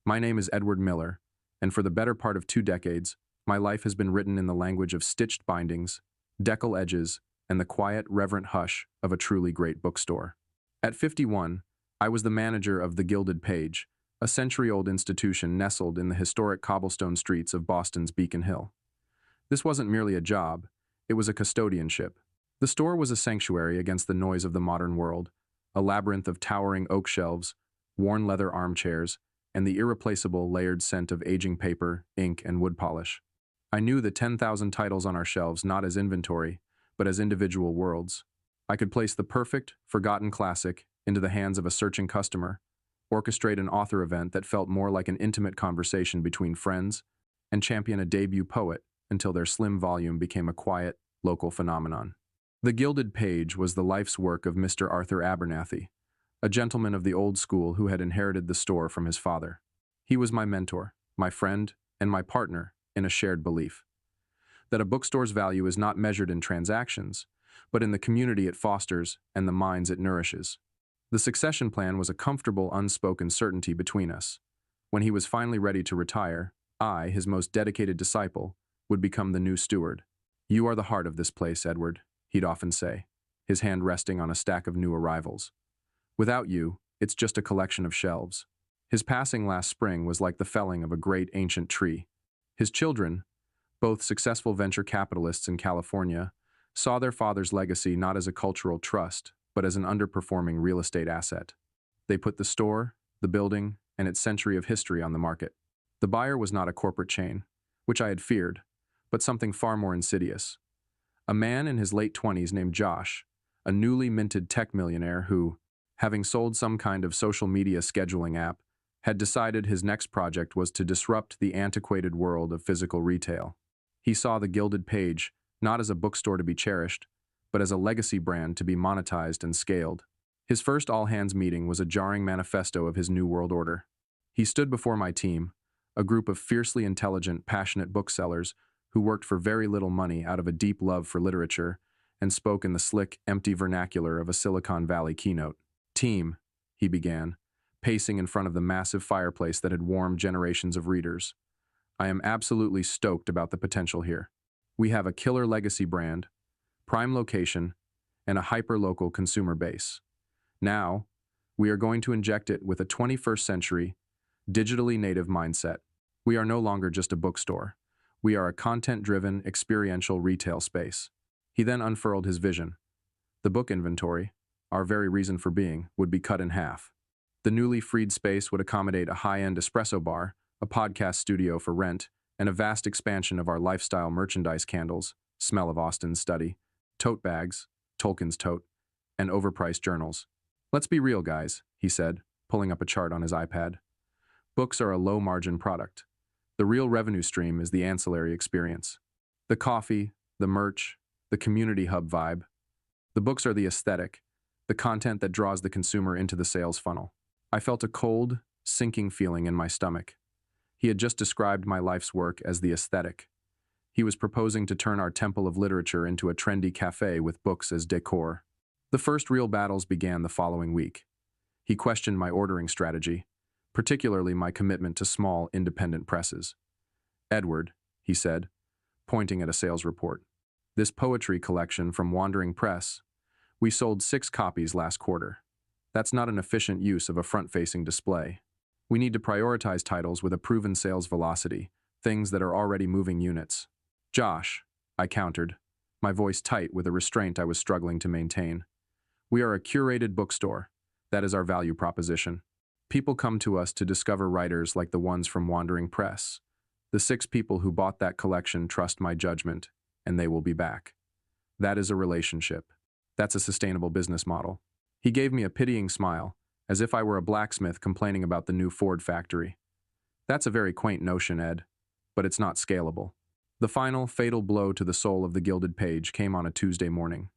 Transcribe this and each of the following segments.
My name is Edward Miller, and for the better part of 2 decades, my life has been written in the language of stitched bindings, decal edges, and the quiet, reverent hush of a truly great bookstore. At 51, I was the manager of the Gilded Page, a century-old institution nestled in the historic cobblestone streets of Boston's Beacon Hill. This wasn't merely a job, it was a custodianship. The store was a sanctuary against the noise of the modern world, a labyrinth of towering oak shelves, worn leather armchairs, and the irreplaceable layered scent of aging paper, ink, and wood polish. I knew the 10,000 titles on our shelves not as inventory, but as individual worlds. I could place the perfect, forgotten classic into the hands of a searching customer, orchestrate an author event that felt more like an intimate conversation between friends, and champion a debut poet until their slim volume became a quiet, local phenomenon. The Gilded Page was the life's work of Mr. Arthur Abernathy, a gentleman of the old school who had inherited the store from his father. He was my mentor, my friend, and my partner in a shared belief that a bookstore's value is not measured in transactions, but in the community it fosters and the minds it nourishes. The succession plan was a comfortable, unspoken certainty between us. When he was finally ready to retire, I, his most dedicated disciple, would become the new steward. "You are the heart of this place, Edward," he'd often say, his hand resting on a stack of new arrivals. "Without you, it's just a collection of shelves." His passing last spring was like the felling of a great ancient tree. His children, both successful venture capitalists in California, saw their father's legacy not as a cultural trust, but as an underperforming real estate asset. They put the store, the building, and its century of history on the market. The buyer was not a corporate chain, which I had feared, but something far more insidious. A man in his late 20s named Josh, a newly minted tech millionaire who, having sold some kind of social media scheduling app, had decided his next project was to disrupt the antiquated world of physical retail. He saw the Gilded Page not as a bookstore to be cherished, but as a legacy brand to be monetized and scaled. His first all-hands meeting was a jarring manifesto of his new world order. He stood before my team, a group of fiercely intelligent, passionate booksellers who worked for very little money out of a deep love for literature and spoke in the slick, empty vernacular of a Silicon Valley keynote. "Team," he began, pacing in front of the massive fireplace that had warmed generations of readers. "I am absolutely stoked about the potential here. We have a killer legacy brand, prime location, and a hyper-local consumer base. Now, we are going to inject it with a 21st century, digitally native mindset. We are no longer just a bookstore. We are a content-driven, experiential retail space." He then unfurled his vision. The book inventory, our very reason for being, would be cut in half. The newly freed space would accommodate a high-end espresso bar, a podcast studio for rent, and a vast expansion of our lifestyle merchandise candles, Smell of Austin's Study, tote bags, Tolkien's Tote, and overpriced journals. "Let's be real, guys," he said, pulling up a chart on his iPad. "Books are a low-margin product. The real revenue stream is the ancillary experience. The coffee, the merch, the community hub vibe. The books are the aesthetic, the content that draws the consumer into the sales funnel." I felt a cold, sinking feeling in my stomach. He had just described my life's work as the aesthetic. He was proposing to turn our temple of literature into a trendy cafe with books as decor. The first real battles began the following week. He questioned my ordering strategy, particularly my commitment to small, independent presses. "Edward," he said, pointing at a sales report, "this poetry collection from Wandering Press, we sold 6 copies last quarter. That's not an efficient use of a front-facing display. We need to prioritize titles with a proven sales velocity, things that are already moving units." "Josh," I countered, my voice tight with a restraint I was struggling to maintain. "We are a curated bookstore. That is our value proposition. People come to us to discover writers like the ones from Wandering Press. The 6 people who bought that collection trust my judgment, and they will be back. That is a relationship. That's a sustainable business model." He gave me a pitying smile, as if I were a blacksmith complaining about the new Ford factory. "That's a very quaint notion, Ed, but it's not scalable." The final, fatal blow to the soul of the Gilded Page came on a Tuesday morning.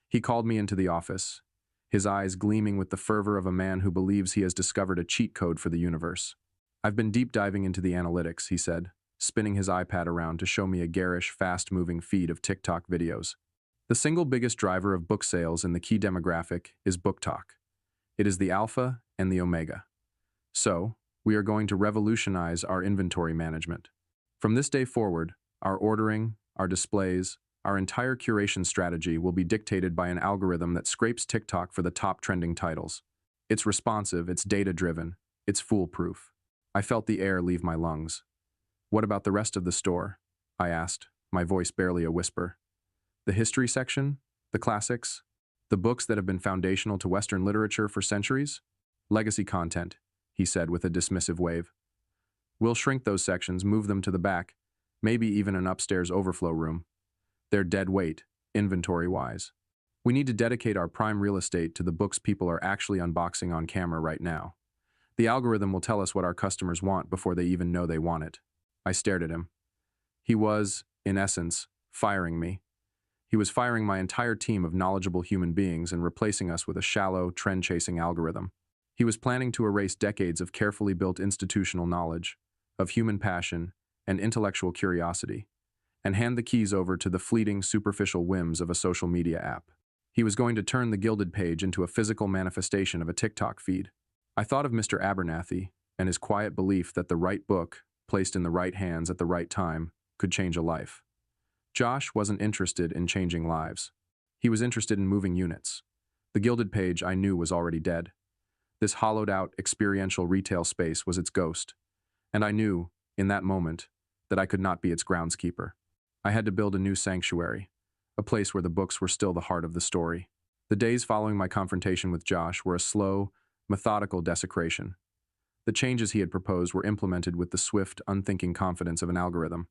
He called me into the office, his eyes gleaming with the fervor of a man who believes he has discovered a cheat code for the universe. "I've been deep diving into the analytics," he said, spinning his iPad around to show me a garish, fast-moving feed of TikTok videos. "The single biggest driver of book sales in the key demographic is book talk. It is the alpha and the omega. So, We are going to revolutionize our inventory management. From this day forward, our ordering, our displays, our entire curation strategy will be dictated by an algorithm that scrapes TikTok for the top trending titles. It's responsive, it's data-driven, it's foolproof. I felt the air leave my lungs. What about the rest of the store? I asked, my voice barely a whisper. The history section? The classics? The books that have been foundational to Western literature for centuries? Legacy content, he said with a dismissive wave. We'll shrink those sections, move them to the back, maybe even an upstairs overflow room. They're dead weight, inventory-wise. We need to dedicate our prime real estate to the books people are actually unboxing on camera right now. The algorithm will tell us what our customers want before they even know they want it. I stared at him. He was, in essence, firing me. He was firing my entire team of knowledgeable human beings and replacing us with a shallow, trend-chasing algorithm. He was planning to erase decades of carefully built institutional knowledge, of human passion, and intellectual curiosity, and hand the keys over to the fleeting, superficial whims of a social media app. He was going to turn the Gilded Page into a physical manifestation of a TikTok feed. I thought of Mr. Abernathy and his quiet belief that the right book, placed in the right hands at the right time, could change a life. Josh wasn't interested in changing lives. He was interested in moving units. The Gilded Page, I knew, was already dead. This hollowed-out, experiential retail space was its ghost, and I knew, in that moment, that I could not be its groundskeeper. I had to build a new sanctuary, a place where the books were still the heart of the story. The days following my confrontation with Josh were a slow, methodical desecration. The changes he had proposed were implemented with the swift, unthinking confidence of an algorithm.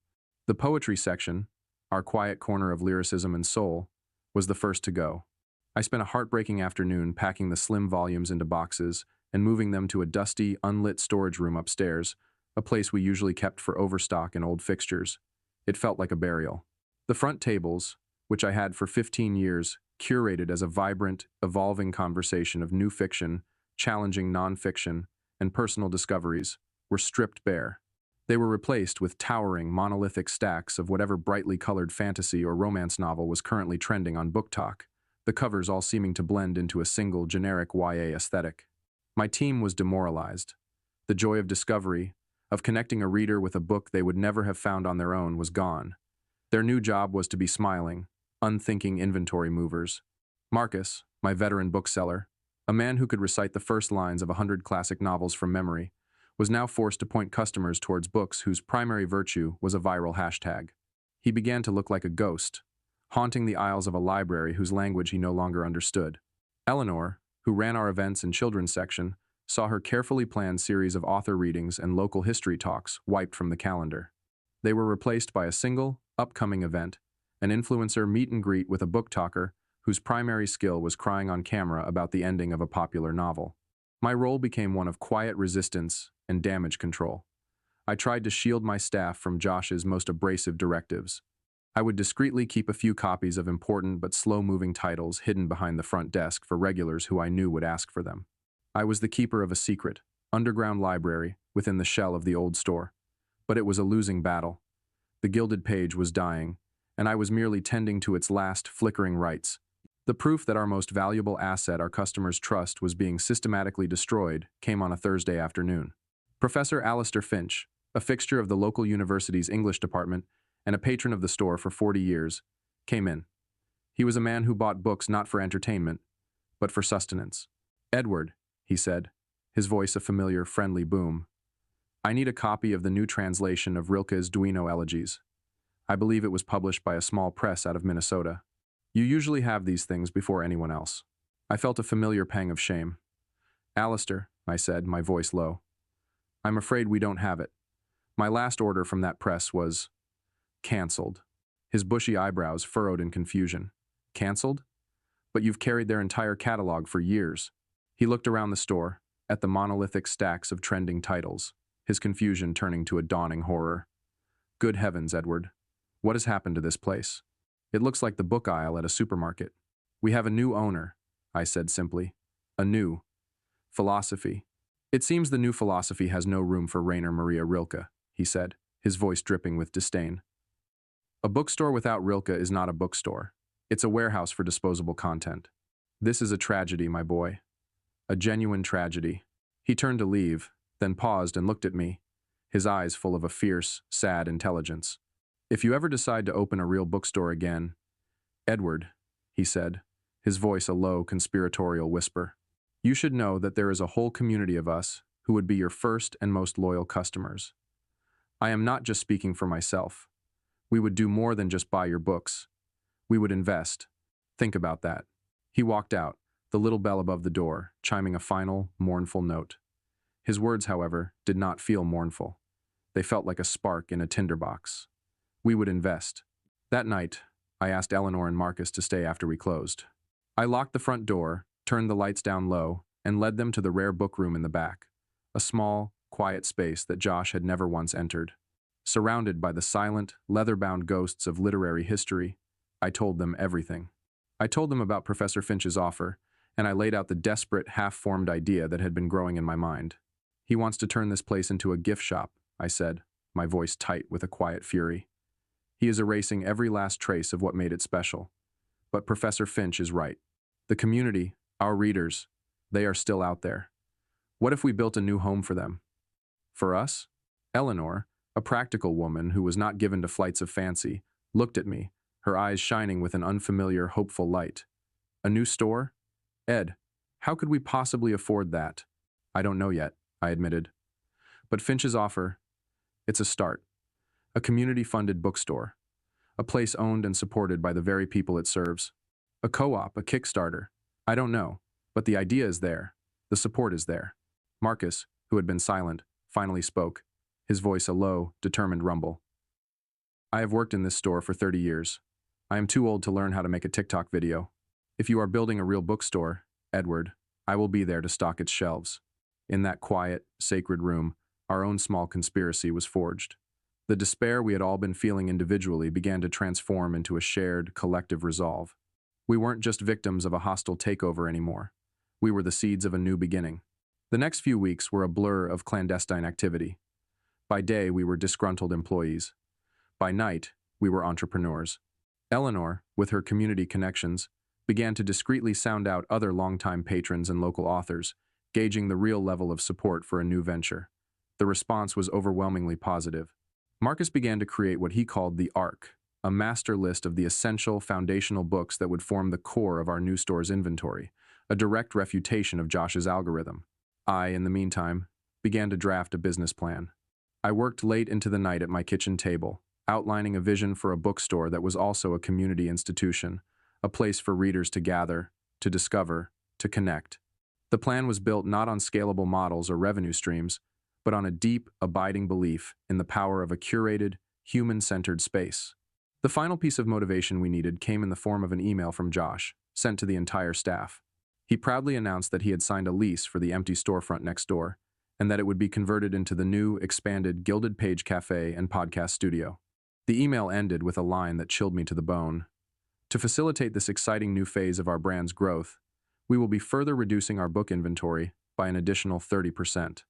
The poetry section, our quiet corner of lyricism and soul, was the first to go. I spent a heartbreaking afternoon packing the slim volumes into boxes and moving them to a dusty, unlit storage room upstairs, a place we usually kept for overstock and old fixtures. It felt like a burial. The front tables, which I had for 15 years, curated as a vibrant, evolving conversation of new fiction, challenging nonfiction, and personal discoveries, were stripped bare. They were replaced with towering, monolithic stacks of whatever brightly colored fantasy or romance novel was currently trending on BookTok, the covers all seeming to blend into a single, generic YA aesthetic. My team was demoralized. The joy of discovery, of connecting a reader with a book they would never have found on their own, was gone. Their new job was to be smiling, unthinking inventory movers. Marcus, my veteran bookseller, a man who could recite the first lines of 100 classic novels from memory, was now forced to point customers towards books whose primary virtue was a viral hashtag. He began to look like a ghost, haunting the aisles of a library whose language he no longer understood. Eleanor, who ran our events and children's section, saw her carefully planned series of author readings and local history talks wiped from the calendar. They were replaced by a single, upcoming event, an influencer meet and greet with a book talker whose primary skill was crying on camera about the ending of a popular novel. My role became one of quiet resistance and damage control. I tried to shield my staff from Josh's most abrasive directives. I would discreetly keep a few copies of important but slow-moving titles hidden behind the front desk for regulars who I knew would ask for them. I was the keeper of a secret, underground library within the shell of the old store. But it was a losing battle. The Gilded Page was dying, and I was merely tending to its last flickering rights. The proof that our most valuable asset, our customers' trust, was being systematically destroyed came on a Thursday afternoon. Professor Alistair Finch, a fixture of the local university's English department and a patron of the store for 40 years, came in. He was a man who bought books not for entertainment, but for sustenance. "Edward," he said, his voice a familiar, friendly boom, "I need a copy of the new translation of Rilke's Duino Elegies. I believe it was published by a small press out of Minnesota. You usually have these things before anyone else." I felt a familiar pang of shame. "Alistair," I said, my voice low, "I'm afraid we don't have it. My last order from that press was canceled." His bushy eyebrows furrowed in confusion. "Canceled? But you've carried their entire catalog for years." He looked around the store, at the monolithic stacks of trending titles, his confusion turning to a dawning horror. "Good heavens, Edward. What has happened to this place? It looks like the book aisle at a supermarket." "We have a new owner," I said simply. "A new philosophy." "It seems the new philosophy has no room for Rainer Maria Rilke," he said, his voice dripping with disdain. "A bookstore without Rilke is not a bookstore. It's a warehouse for disposable content. This is a tragedy, my boy. A genuine tragedy." He turned to leave, then paused and looked at me, his eyes full of a fierce, sad intelligence. "If you ever decide to open a real bookstore again, Edward," he said, his voice a low, conspiratorial whisper, "you should know that there is a whole community of us who would be your first and most loyal customers. I am not just speaking for myself. We would do more than just buy your books. We would invest. Think about that." He walked out, the little bell above the door, chiming a final, mournful note. His words, however, did not feel mournful. They felt like a spark in a tinderbox. We would invest. That night, I asked Eleanor and Marcus to stay after we closed. I locked the front door, turned the lights down low, and led them to the rare book room in the back, a small, quiet space that Josh had never once entered. Surrounded by the silent, leather-bound ghosts of literary history, I told them everything. I told them about Professor Finch's offer, and I laid out the desperate, half-formed idea that had been growing in my mind. "He wants to turn this place into a gift shop," I said, my voice tight with a quiet fury. "He is erasing every last trace of what made it special. But Professor Finch is right. The community, our readers, they are still out there. What if we built a new home for them? For us?" Eleanor, a practical woman who was not given to flights of fancy, looked at me, her eyes shining with an unfamiliar, hopeful light. "A new store? Ed, how could we possibly afford that?" "I don't know yet," I admitted. "But Finch's offer, it's a start. A community-funded bookstore. A place owned and supported by the very people it serves. A co-op, a Kickstarter. I don't know, but the idea is there. The support is there." Marcus, who had been silent, finally spoke, his voice a low, determined rumble. "I have worked in this store for 30 years. I am too old to learn how to make a TikTok video. If you are building a real bookstore, Edward, I will be there to stock its shelves." In that quiet, sacred room, our own small conspiracy was forged. The despair we had all been feeling individually began to transform into a shared, collective resolve. We weren't just victims of a hostile takeover anymore. We were the seeds of a new beginning. The next few weeks were a blur of clandestine activity. By day, we were disgruntled employees. By night, we were entrepreneurs. Eleanor, with her community connections, began to discreetly sound out other longtime patrons and local authors, gauging the real level of support for a new venture. The response was overwhelmingly positive. Marcus began to create what he called the ARC, a master list of the essential foundational books that would form the core of our new store's inventory, a direct refutation of Josh's algorithm. I, in the meantime, began to draft a business plan. I worked late into the night at my kitchen table, outlining a vision for a bookstore that was also a community institution, a place for readers to gather, to discover, to connect. The plan was built not on scalable models or revenue streams, but on a deep, abiding belief in the power of a curated, human-centered space. The final piece of motivation we needed came in the form of an email from Josh, sent to the entire staff. He proudly announced that he had signed a lease for the empty storefront next door, and that it would be converted into the new, expanded Gilded Page Cafe and podcast studio. The email ended with a line that chilled me to the bone. "To facilitate this exciting new phase of our brand's growth, we will be further reducing our book inventory by an additional 30%.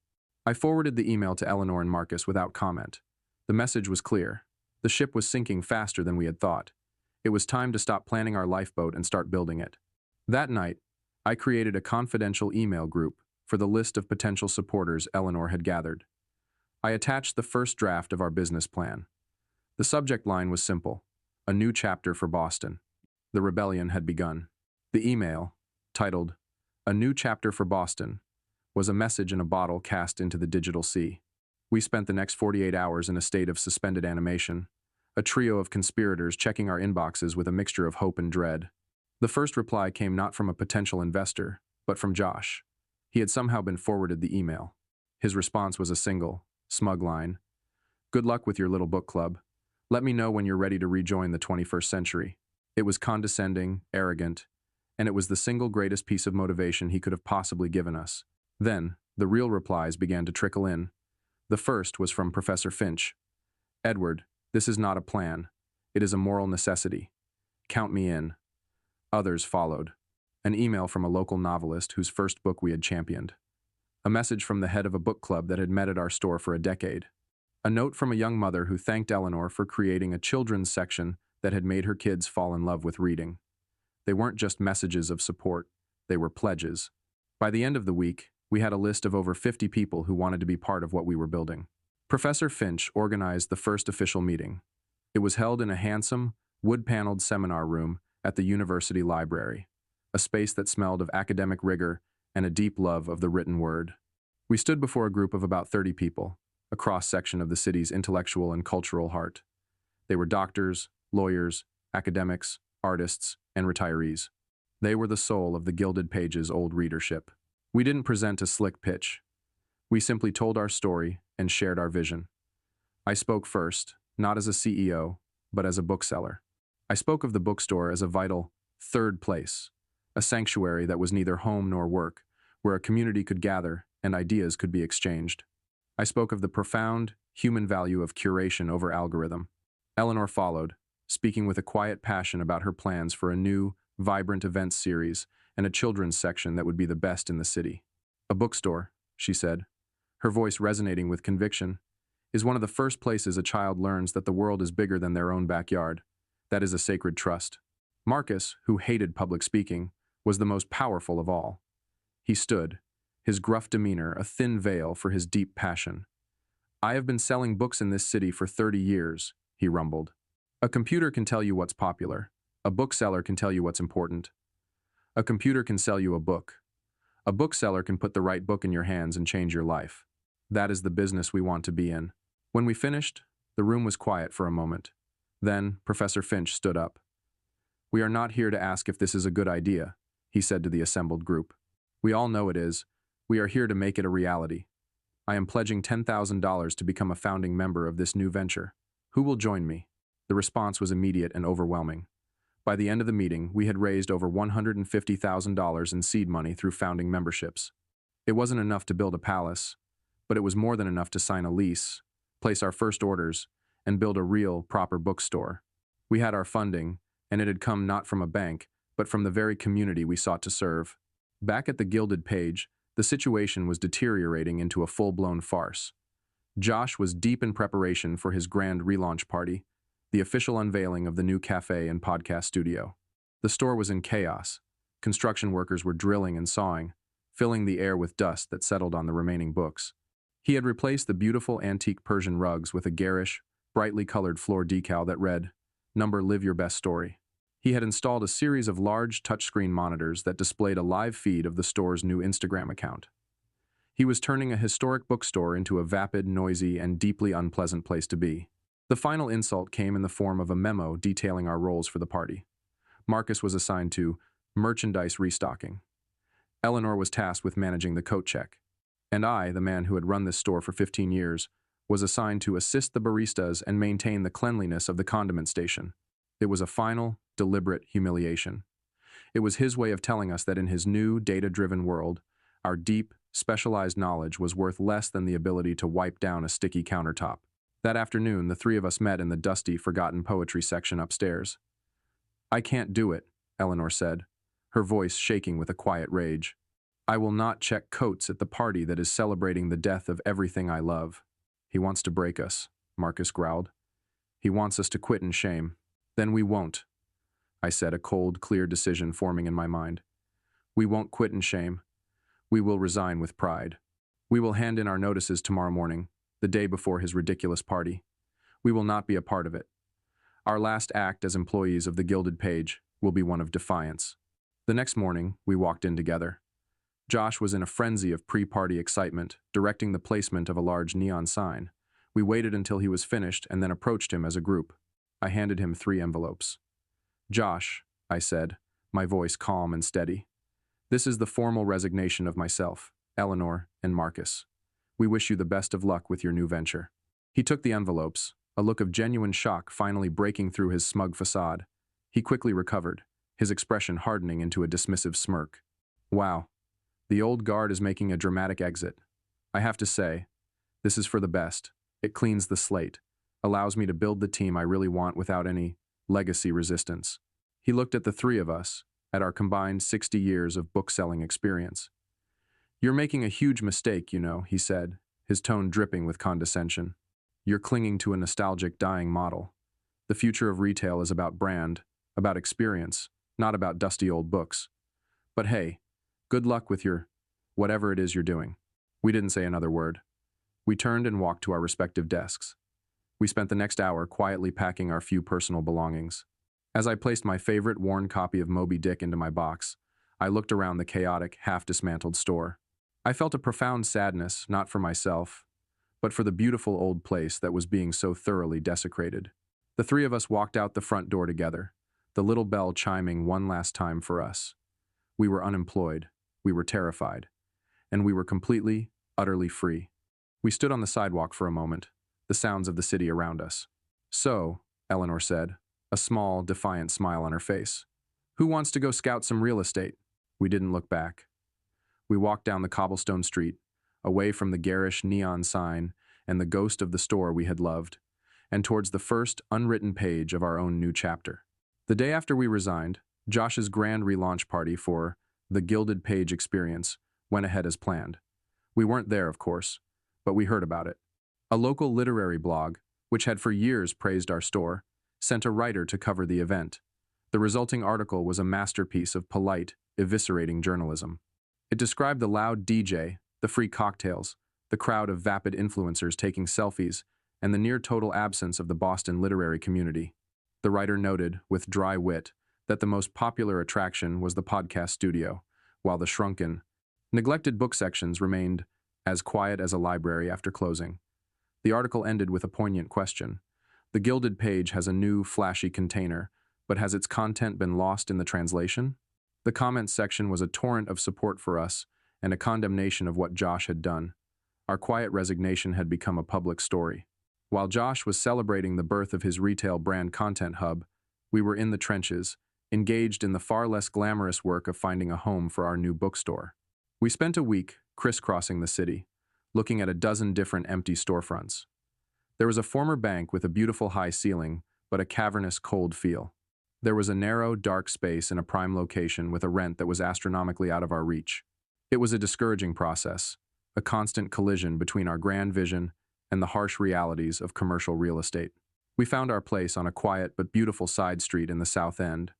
I forwarded the email to Eleanor and Marcus without comment. The message was clear. The ship was sinking faster than we had thought. It was time to stop planning our lifeboat and start building it. That night, I created a confidential email group for the list of potential supporters Eleanor had gathered. I attached the first draft of our business plan. The subject line was simple: a new chapter for Boston. The rebellion had begun. The email, titled, "A New Chapter for Boston," was a message in a bottle cast into the digital sea. We spent the next 48 hours in a state of suspended animation, a trio of conspirators checking our inboxes with a mixture of hope and dread. The first reply came not from a potential investor, but from Josh. He had somehow been forwarded the email. His response was a single, smug line: "Good luck with your little book club. Let me know when you're ready to rejoin the 21st century." It was condescending, arrogant, and it was the single greatest piece of motivation he could have possibly given us. Then, the real replies began to trickle in. The first was from Professor Finch. "Edward, this is not a plan. It is a moral necessity. Count me in." Others followed. An email from a local novelist whose first book we had championed. A message from the head of a book club that had met at our store for a decade. A note from a young mother who thanked Eleanor for creating a children's section that had made her kids fall in love with reading. They weren't just messages of support, they were pledges. By the end of the week, We had a list of over 50 people who wanted to be part of what we were building. Professor Finch organized the first official meeting. It was held in a handsome, wood-paneled seminar room at the university library, a space that smelled of academic rigor and a deep love of the written word. We stood before a group of about 30 people, a cross-section of the city's intellectual and cultural heart. They were doctors, lawyers, academics, artists, and retirees. They were the soul of the Gilded Page's old readership. We didn't present a slick pitch. We simply told our story and shared our vision. I spoke first, not as a CEO, but as a bookseller. I spoke of the bookstore as a vital third place, a sanctuary that was neither home nor work, where a community could gather and ideas could be exchanged. I spoke of the profound human value of curation over algorithm. Eleanor followed, speaking with a quiet passion about her plans for a new, vibrant events series and a children's section that would be the best in the city. A bookstore, she said, her voice resonating with conviction, is one of the first places a child learns that the world is bigger than their own backyard. That is a sacred trust. Marcus, who hated public speaking, was the most powerful of all. He stood, his gruff demeanor a thin veil for his deep passion. I have been selling books in this city for 30 years, he rumbled. A computer can tell you what's popular. A bookseller can tell you what's important. A computer can sell you a book. A bookseller can put the right book in your hands and change your life. That is the business we want to be in. When we finished, the room was quiet for a moment. Then, Professor Finch stood up. We are not here to ask if this is a good idea, he said to the assembled group. We all know it is. We are here to make it a reality. I am pledging $10,000 to become a founding member of this new venture. Who will join me? The response was immediate and overwhelming. By the end of the meeting, we had raised over $150,000 in seed money through founding memberships. It wasn't enough to build a palace, but it was more than enough to sign a lease, place our first orders, and build a real, proper bookstore. We had our funding, and it had come not from a bank, but from the very community we sought to serve. Back at the Gilded Page, the situation was deteriorating into a full-blown farce. Josh was deep in preparation for his grand relaunch party, the official unveiling of the new cafe and podcast studio. The store was in chaos. Construction workers were drilling and sawing, filling the air with dust that settled on the remaining books. He had replaced the beautiful antique Persian rugs with a garish, brightly colored floor decal that read, "Number Live Your Best Story." He had installed a series of large touchscreen monitors that displayed a live feed of the store's new Instagram account. He was turning a historic bookstore into a vapid, noisy, and deeply unpleasant place to be. The final insult came in the form of a memo detailing our roles for the party. Marcus was assigned to merchandise restocking. Eleanor was tasked with managing the coat check. And I, the man who had run this store for 15 years, was assigned to assist the baristas and maintain the cleanliness of the condiment station. It was a final, deliberate humiliation. It was his way of telling us that in his new, data-driven world, our deep, specialized knowledge was worth less than the ability to wipe down a sticky countertop. That afternoon, the three of us met in the dusty, forgotten poetry section upstairs. I can't do it, Eleanor said, her voice shaking with a quiet rage. I will not check coats at the party that is celebrating the death of everything I love. He wants to break us, Marcus growled. He wants us to quit in shame. Then we won't, I said, a cold, clear decision forming in my mind. We won't quit in shame. We will resign with pride. We will hand in our notices tomorrow morning, the day before his ridiculous party. We will not be a part of it. Our last act as employees of the Gilded Page will be one of defiance. The next morning, we walked in together. Josh was in a frenzy of pre-party excitement, directing the placement of a large neon sign. We waited until he was finished and then approached him as a group. I handed him 3 envelopes. Josh, I said, my voice calm and steady. This is the formal resignation of myself, Eleanor, and Marcus. We wish you the best of luck with your new venture. He took the envelopes, a look of genuine shock finally breaking through his smug facade. He quickly recovered, his expression hardening into a dismissive smirk. Wow, the old guard is making a dramatic exit. I have to say, this is for the best. It cleans the slate, allows me to build the team I really want without any legacy resistance. He looked at the 3 of us, at our combined 60 years of book-selling experience. You're making a huge mistake, you know, he said, his tone dripping with condescension. You're clinging to a nostalgic dying model. The future of retail is about brand, about experience, not about dusty old books. But hey, good luck with your whatever it is you're doing." We didn't say another word. We turned and walked to our respective desks. We spent the next hour quietly packing our few personal belongings. As I placed my favorite worn copy of Moby Dick into my box, I looked around the chaotic, half-dismantled store. I felt a profound sadness, not for myself, but for the beautiful old place that was being so thoroughly desecrated. The three of us walked out the front door together, the little bell chiming one last time for us. We were unemployed, we were terrified, and we were completely, utterly free. We stood on the sidewalk for a moment, the sounds of the city around us. "So," Eleanor said, a small, defiant smile on her face, "who wants to go scout some real estate?" We didn't look back. We walked down the cobblestone street, away from the garish neon sign and the ghost of the store we had loved, and towards the first unwritten page of our own new chapter. The day after we resigned, Josh's grand relaunch party for the Gilded Page Experience went ahead as planned. We weren't there, of course, but we heard about it. A local literary blog, which had for years praised our store, sent a writer to cover the event. The resulting article was a masterpiece of polite, eviscerating journalism. It described the loud DJ, the free cocktails, the crowd of vapid influencers taking selfies, and the near-total absence of the Boston literary community. The writer noted, with dry wit, that the most popular attraction was the podcast studio, while the shrunken, neglected book sections remained as quiet as a library after closing. The article ended with a poignant question. The Gilded Page has a new, flashy container, but has its content been lost in the translation? The comments section was a torrent of support for us and a condemnation of what Josh had done. Our quiet resignation had become a public story. While Josh was celebrating the birth of his retail brand content hub, we were in the trenches, engaged in the far less glamorous work of finding a home for our new bookstore. We spent a week crisscrossing the city, looking at a dozen different empty storefronts. There was a former bank with a beautiful high ceiling, but a cavernous, cold feel. There was a narrow, dark space in a prime location with a rent that was astronomically out of our reach. It was a discouraging process, a constant collision between our grand vision and the harsh realities of commercial real estate. We found our place on a quiet but beautiful side street in the South End,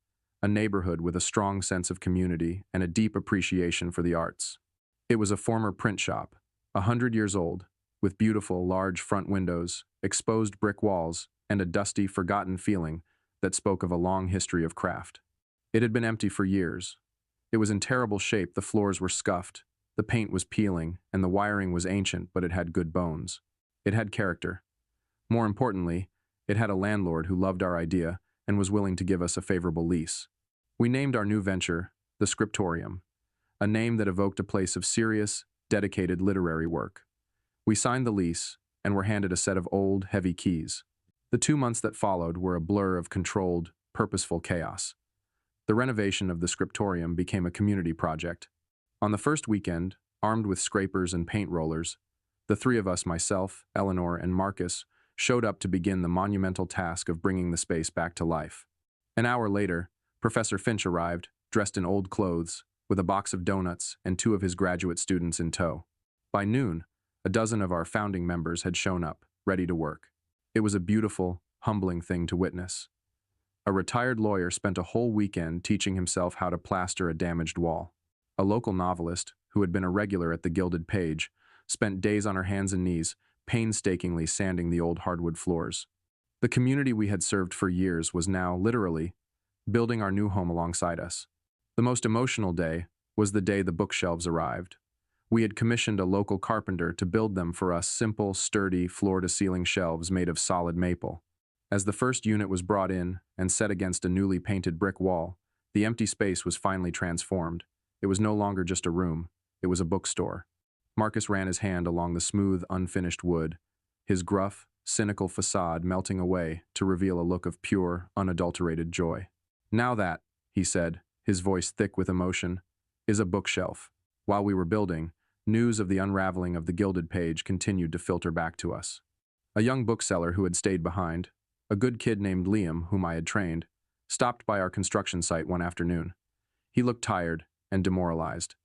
a neighborhood with a strong sense of community and a deep appreciation for the arts. It was a former print shop, 100 years old, with beautiful, large front windows, exposed brick walls, and a dusty, forgotten feeling that spoke of a long history of craft. It had been empty for years. It was in terrible shape, the floors were scuffed, the paint was peeling, and the wiring was ancient, but it had good bones. It had character. More importantly, it had a landlord who loved our idea and was willing to give us a favorable lease. We named our new venture the Scriptorium, a name that evoked a place of serious, dedicated literary work. We signed the lease and were handed a set of old, heavy keys. The 2 months that followed were a blur of controlled, purposeful chaos. The renovation of the Scriptorium became a community project. On the first weekend, armed with scrapers and paint rollers, the three of us, myself, Eleanor, and Marcus, showed up to begin the monumental task of bringing the space back to life. An hour later, Professor Finch arrived, dressed in old clothes, with a box of donuts and 2 of his graduate students in tow. By noon, a dozen of our founding members had shown up, ready to work. It was a beautiful, humbling thing to witness. A retired lawyer spent a whole weekend teaching himself how to plaster a damaged wall. A local novelist, who had been a regular at the Gilded Page, spent days on her hands and knees, painstakingly sanding the old hardwood floors. The community we had served for years was now, literally, building our new home alongside us. The most emotional day was the day the bookshelves arrived. We had commissioned a local carpenter to build them for us, simple, sturdy, floor-to-ceiling shelves made of solid maple. As the first unit was brought in and set against a newly painted brick wall, the empty space was finally transformed. It was no longer just a room, it was a bookstore. Marcus ran his hand along the smooth, unfinished wood, his gruff, cynical facade melting away to reveal a look of pure, unadulterated joy. "Now that," he said, his voice thick with emotion, "is a bookshelf." While we were building, news of the unraveling of the Gilded Page continued to filter back to us. A young bookseller who had stayed behind, a good kid named Liam, whom I had trained, stopped by our construction site one afternoon. He looked tired and demoralized.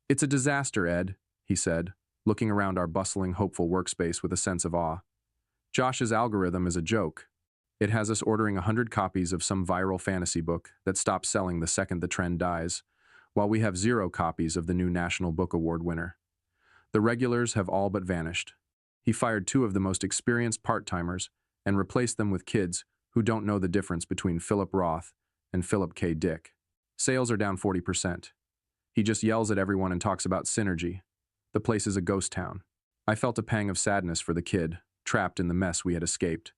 "It's a disaster, Ed," he said, looking around our bustling, hopeful workspace with a sense of awe. "Josh's algorithm is a joke. It has us ordering 100 copies of some viral fantasy book that stops selling the second the trend dies. while we have 0 copies of the new National Book Award winner. The regulars have all but vanished. He fired 2 of the most experienced part-timers and replaced them with kids who don't know the difference between Philip Roth and Philip K. Dick. Sales are down 40%. He just yells at everyone and talks about synergy. The place is a ghost town. I felt a pang of sadness for the kid, trapped in the mess we had escaped.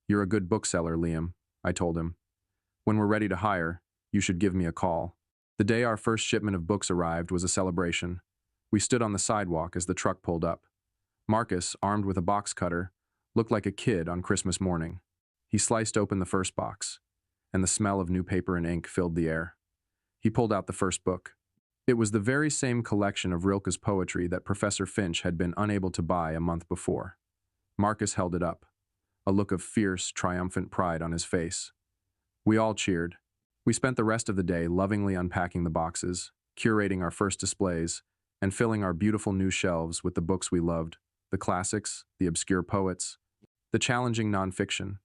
"You're a good bookseller, Liam," I told him. "When we're ready to hire, you should give me a call." The day our first shipment of books arrived was a celebration. We stood on the sidewalk as the truck pulled up. Marcus, armed with a box cutter, looked like a kid on Christmas morning. He sliced open the first box, and the smell of new paper and ink filled the air. He pulled out the first book. It was the very same collection of Rilke's poetry that Professor Finch had been unable to buy a month before. Marcus held it up, a look of fierce, triumphant pride on his face. We all cheered. We spent the rest of the day lovingly unpacking the boxes, curating our first displays, and filling our beautiful new shelves with the books we loved, the classics, the obscure poets, the challenging nonfiction,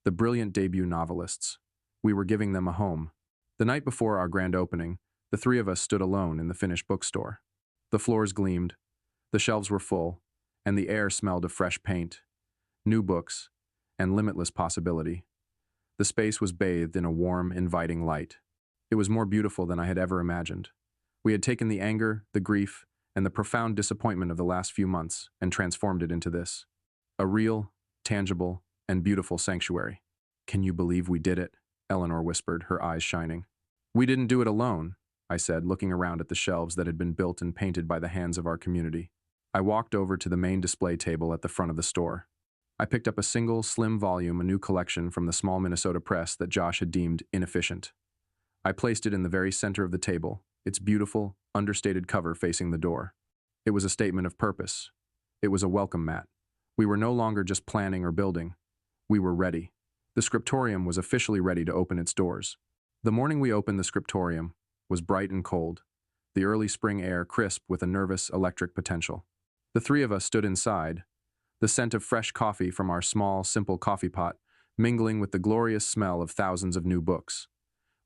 the brilliant debut novelists. We were giving them a home. The night before our grand opening, the 3 of us stood alone in the finished bookstore. The floors gleamed, the shelves were full, and the air smelled of fresh paint, new books, and limitless possibility. The space was bathed in a warm, inviting light. It was more beautiful than I had ever imagined. We had taken the anger, the grief, and the profound disappointment of the last few months and transformed it into this. A real, tangible, and beautiful sanctuary. "Can you believe we did it?" Eleanor whispered, her eyes shining. "We didn't do it alone," I said, looking around at the shelves that had been built and painted by the hands of our community. I walked over to the main display table at the front of the store. I picked up a single, slim volume, a new collection from the small Minnesota press that Josh had deemed inefficient. I placed it in the very center of the table, its beautiful, understated cover facing the door. It was a statement of purpose. It was a welcome mat. We were no longer just planning or building. We were ready. The scriptorium was officially ready to open its doors. The morning we opened the scriptorium was bright and cold, the early spring air crisp with a nervous electric potential. The 3 of us stood inside, the scent of fresh coffee from our small, simple coffee pot mingling with the glorious smell of thousands of new books.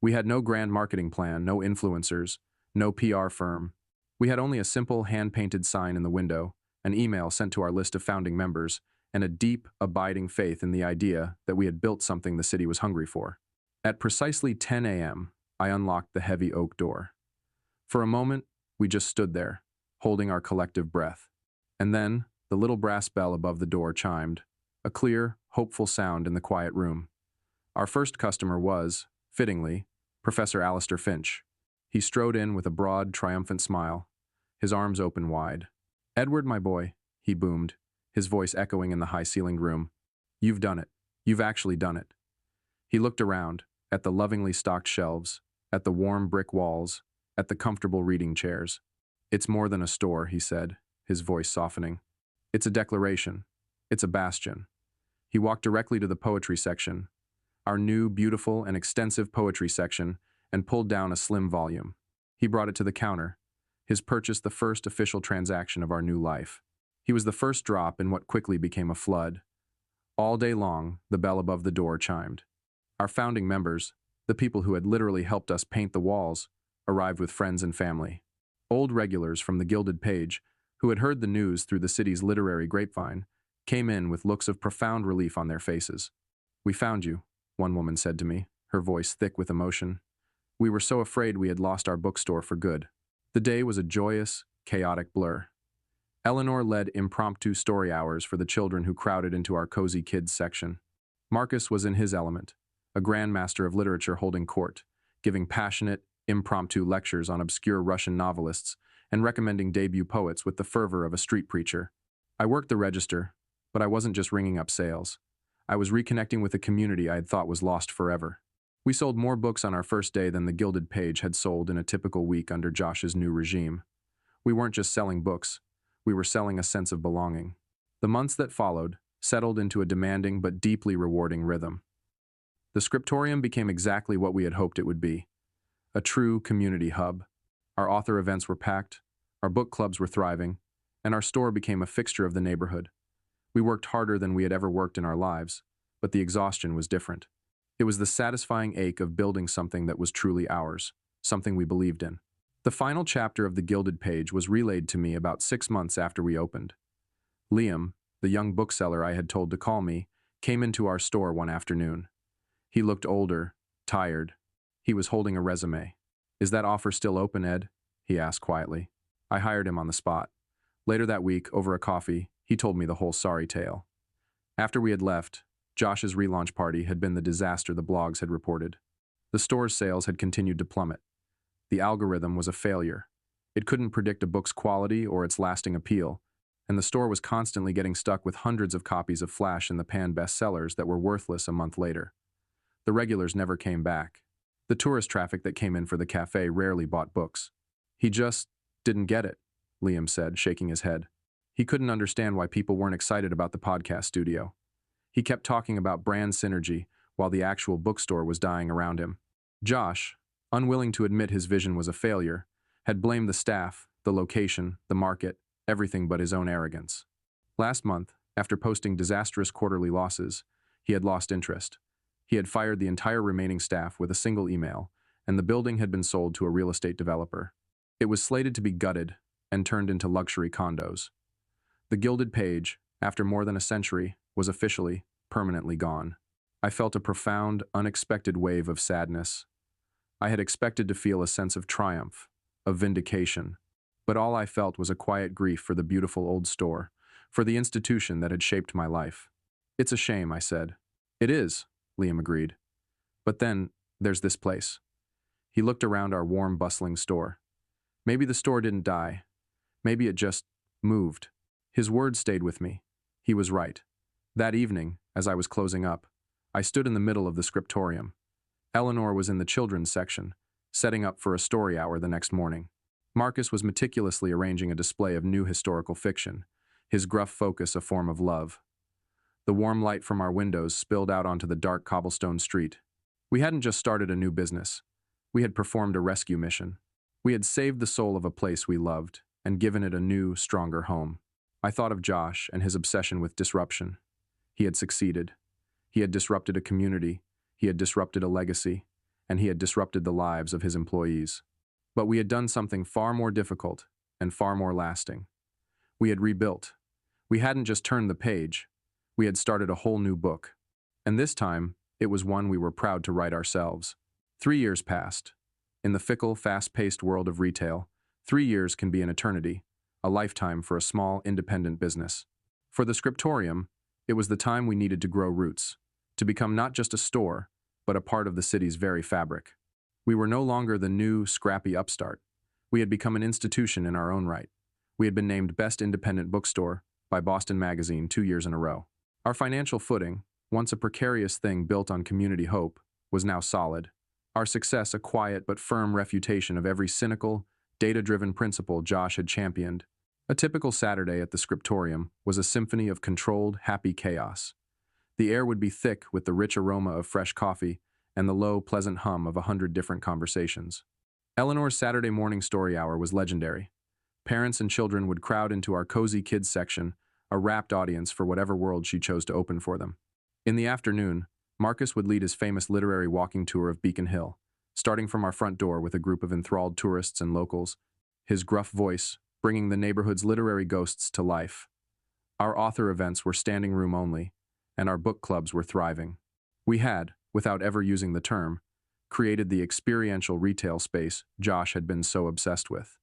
We had no grand marketing plan, no influencers, no PR firm. We had only a simple hand-painted sign in the window, an email sent to our list of founding members, and a deep, abiding faith in the idea that we had built something the city was hungry for. At precisely 10 a.m., I unlocked the heavy oak door. For a moment, we just stood there, holding our collective breath. And then, the little brass bell above the door chimed, a clear, hopeful sound in the quiet room. Our first customer was, fittingly, Professor Alistair Finch. He strode in with a broad, triumphant smile, his arms open wide. "Edward, my boy," he boomed, his voice echoing in the high-ceilinged room. "You've done it. You've actually done it." He looked around, at the lovingly stocked shelves, at the warm brick walls, at the comfortable reading chairs. "It's more than a store," he said, his voice softening. "It's a declaration. It's a bastion." He walked directly to the poetry section, our new, beautiful, and extensive poetry section, and pulled down a slim volume. He brought it to the counter, his purchase the first official transaction of our new life. He was the first drop in what quickly became a flood. All day long, the bell above the door chimed. Our founding members, the people who had literally helped us paint the walls, arrived with friends and family. Old regulars from the Gilded Page, who had heard the news through the city's literary grapevine, came in with looks of profound relief on their faces. "We found you," one woman said to me, her voice thick with emotion. "We were so afraid we had lost our bookstore for good." The day was a joyous, chaotic blur. Eleanor led impromptu story hours for the children who crowded into our cozy kids section. Marcus was in his element, a grandmaster of literature holding court, giving passionate, impromptu lectures on obscure Russian novelists and recommending debut poets with the fervor of a street preacher. I worked the register, but I wasn't just ringing up sales. I was reconnecting with a community I had thought was lost forever. We sold more books on our first day than the Gilded Page had sold in a typical week under Josh's new regime. We weren't just selling books. We were selling a sense of belonging. The months that followed settled into a demanding but deeply rewarding rhythm. The scriptorium became exactly what we had hoped it would be, a true community hub. Our author events were packed, our book clubs were thriving, and our store became a fixture of the neighborhood. We worked harder than we had ever worked in our lives, but the exhaustion was different. It was the satisfying ache of building something that was truly ours, something we believed in. The final chapter of The Gilded Page was relayed to me about 6 months after we opened. Liam, the young bookseller I had told to call me, came into our store one afternoon. He looked older, tired. He was holding a resume. "Is that offer still open, Ed?" he asked quietly. I hired him on the spot. Later that week, over a coffee, he told me the whole sorry tale. After we had left, Josh's relaunch party had been the disaster the blogs had reported. The store's sales had continued to plummet. The algorithm was a failure. It couldn't predict a book's quality or its lasting appeal, and the store was constantly getting stuck with hundreds of copies of flash-in-the-pan bestsellers that were worthless a month later. The regulars never came back. The tourist traffic that came in for the cafe rarely bought books. "He just didn't get it," Liam said, shaking his head. He couldn't understand why people weren't excited about the podcast studio. He kept talking about brand synergy while the actual bookstore was dying around him. Josh, unwilling to admit his vision was a failure, had blamed the staff, the location, the market, everything but his own arrogance. Last month, after posting disastrous quarterly losses, he had lost interest. He had fired the entire remaining staff with a single email, and the building had been sold to a real estate developer. It was slated to be gutted and turned into luxury condos. The Gilded Page, after more than a century, was officially, permanently gone. I felt a profound, unexpected wave of sadness. I had expected to feel a sense of triumph, of vindication, but all I felt was a quiet grief for the beautiful old store, for the institution that had shaped my life. "It's a shame," I said. "It is," Liam agreed. "But then, there's this place." He looked around our warm, bustling store. Maybe the store didn't die. Maybe it just moved. His words stayed with me. He was right. That evening, as I was closing up, I stood in the middle of the scriptorium. Eleanor was in the children's section, setting up for a story hour the next morning. Marcus was meticulously arranging a display of new historical fiction, his gruff focus a form of love. The warm light from our windows spilled out onto the dark cobblestone street. We hadn't just started a new business. We had performed a rescue mission. We had saved the soul of a place we loved and given it a new, stronger home. I thought of Josh and his obsession with disruption. He had succeeded. He had disrupted a community, he had disrupted a legacy, and he had disrupted the lives of his employees. But we had done something far more difficult and far more lasting. We had rebuilt. We hadn't just turned the page. We had started a whole new book. And this time, it was one we were proud to write ourselves. 3 years passed. In the fickle, fast-paced world of retail, 3 years can be an eternity, a lifetime for a small, independent business. For the scriptorium, it was the time we needed to grow roots, to become not just a store, but a part of the city's very fabric. We were no longer the new, scrappy upstart. We had become an institution in our own right. We had been named Best Independent Bookstore by Boston Magazine 2 years in a row. Our financial footing, once a precarious thing built on community hope, was now solid. Our success a quiet but firm refutation of every cynical, data-driven principle Josh had championed. A typical Saturday at the scriptorium was a symphony of controlled, happy chaos. The air would be thick with the rich aroma of fresh coffee and the low, pleasant hum of 100 different conversations. Eleanor's Saturday morning story hour was legendary. Parents and children would crowd into our cozy kids section, a rapt audience for whatever world she chose to open for them. In the afternoon, Marcus would lead his famous literary walking tour of Beacon Hill, starting from our front door with a group of enthralled tourists and locals, his gruff voice bringing the neighborhood's literary ghosts to life. Our author events were standing room only, and our book clubs were thriving. We had, without ever using the term, created the experiential retail space Josh had been so obsessed with.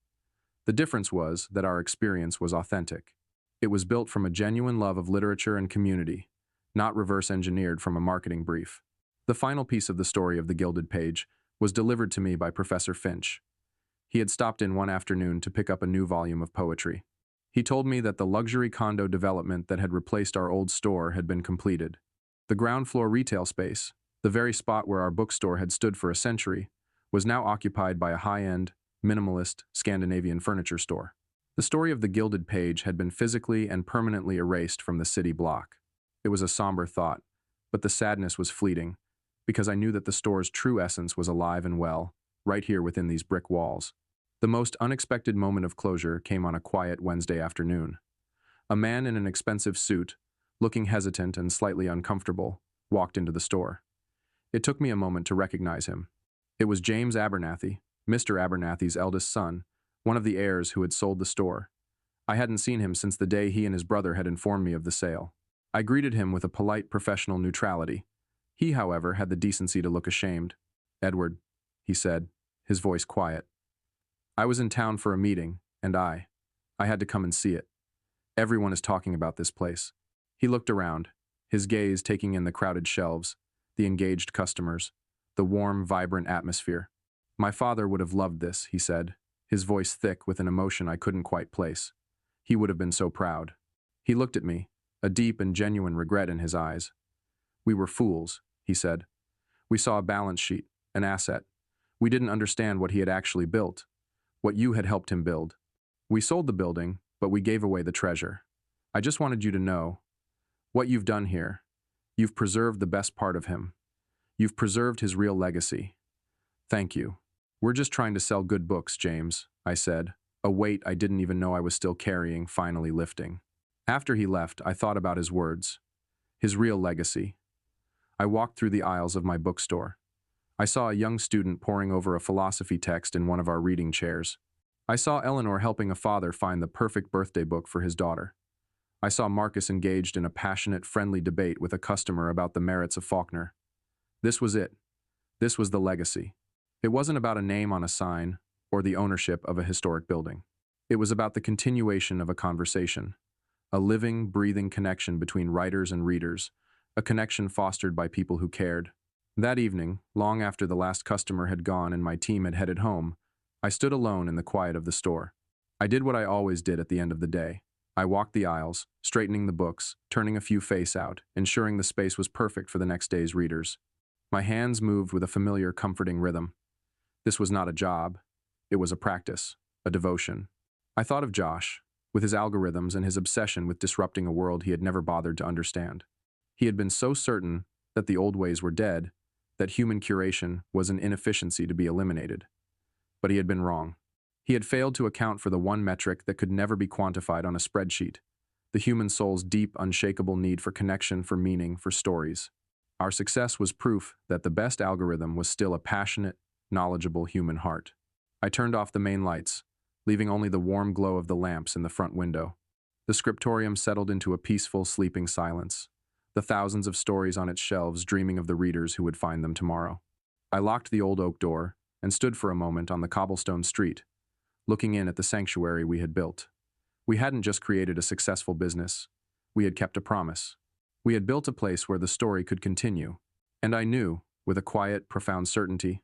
The difference was that our experience was authentic. It was built from a genuine love of literature and community, not reverse-engineered from a marketing brief. The final piece of the story of The Gilded Page was delivered to me by Professor Finch. He had stopped in one afternoon to pick up a new volume of poetry. He told me that the luxury condo development that had replaced our old store had been completed. The ground floor retail space, the very spot where our bookstore had stood for a century, was now occupied by a high-end, minimalist Scandinavian furniture store. The story of The Gilded Page had been physically and permanently erased from the city block. It was a somber thought, but the sadness was fleeting, because I knew that the store's true essence was alive and well, right here within these brick walls. The most unexpected moment of closure came on a quiet Wednesday afternoon. A man in an expensive suit, looking hesitant and slightly uncomfortable, walked into the store. It took me a moment to recognize him. It was James Abernathy, Mr. Abernathy's eldest son, one of the heirs who had sold the store. I hadn't seen him since the day he and his brother had informed me of the sale. I greeted him with a polite professional neutrality. He, however, had the decency to look ashamed. "Edward," he said, his voice quiet. "I was in town for a meeting, and I had to come and see it. Everyone is talking about this place." He looked around, his gaze taking in the crowded shelves, the engaged customers, the warm, vibrant atmosphere. "My father would have loved this," he said, his voice thick with an emotion I couldn't quite place. "He would have been so proud." He looked at me, a deep and genuine regret in his eyes. "We were fools," he said. "We saw a balance sheet, an asset. We didn't understand what he had actually built, what you had helped him build. We sold the building, but we gave away the treasure. I just wanted you to know what you've done here. You've preserved the best part of him. You've preserved his real legacy. Thank you." "We're just trying to sell good books, James," I said, a weight I didn't even know I was still carrying finally lifting. After he left, I thought about his words. His real legacy. I walked through the aisles of my bookstore. I saw a young student poring over a philosophy text in one of our reading chairs. I saw Eleanor helping a father find the perfect birthday book for his daughter. I saw Marcus engaged in a passionate, friendly debate with a customer about the merits of Faulkner. This was it. This was the legacy. It wasn't about a name on a sign or the ownership of a historic building. It was about the continuation of a conversation, a living, breathing connection between writers and readers, a connection fostered by people who cared. That evening, long after the last customer had gone and my team had headed home, I stood alone in the quiet of the store. I did what I always did at the end of the day. I walked the aisles, straightening the books, turning a few face out, ensuring the space was perfect for the next day's readers. My hands moved with a familiar, comforting rhythm. This was not a job. It was a practice, a devotion. I thought of Josh, with his algorithms and his obsession with disrupting a world he had never bothered to understand. He had been so certain that the old ways were dead, that human curation was an inefficiency to be eliminated. But he had been wrong. He had failed to account for the one metric that could never be quantified on a spreadsheet, the human soul's deep, unshakable need for connection, for meaning, for stories. Our success was proof that the best algorithm was still a passionate, knowledgeable human heart. I turned off the main lights, leaving only the warm glow of the lamps in the front window. The scriptorium settled into a peaceful, sleeping silence, the thousands of stories on its shelves dreaming of the readers who would find them tomorrow. I locked the old oak door and stood for a moment on the cobblestone street, looking in at the sanctuary we had built. We hadn't just created a successful business. We had kept a promise. We had built a place where the story could continue. And I knew, with a quiet, profound certainty,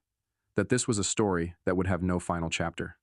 that this was a story that would have no final chapter.